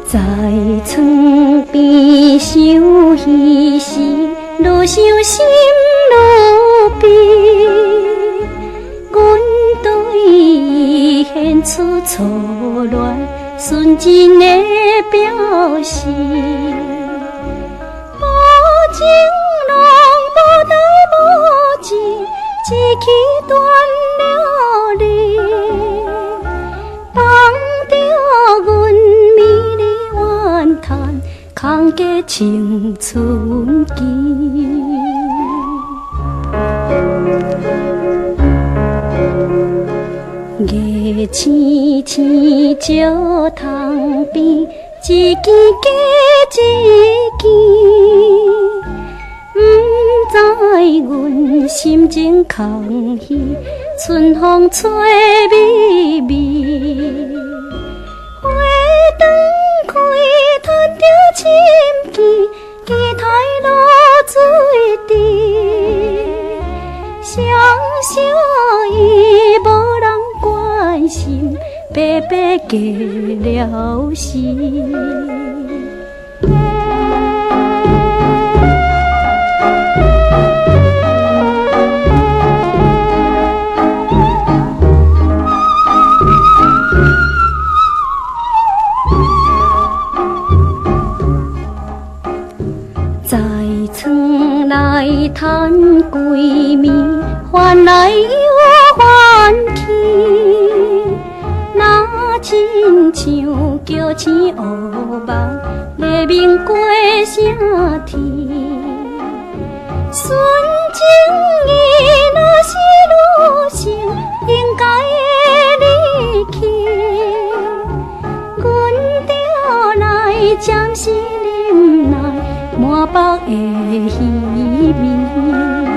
在床边想彼时，愈想心愈悲。阮对伊献出错恋纯真的表示，无情拢无代无志，一气断了离，放着阮美丽怨叹，空结青春期。月青青石塘边，一支加一支，不知阮心情空虚，春风吹微微。花灯开，叹着深情，期待落水滴。双手伊无人关心，白白过了时。在床内叹闺蜜，翻来又翻去，若亲像叫醒乌梦，黎明过啥天？纯情伊若是女性，应该会离去，阮着来暂时忍耐。满腹的虚名。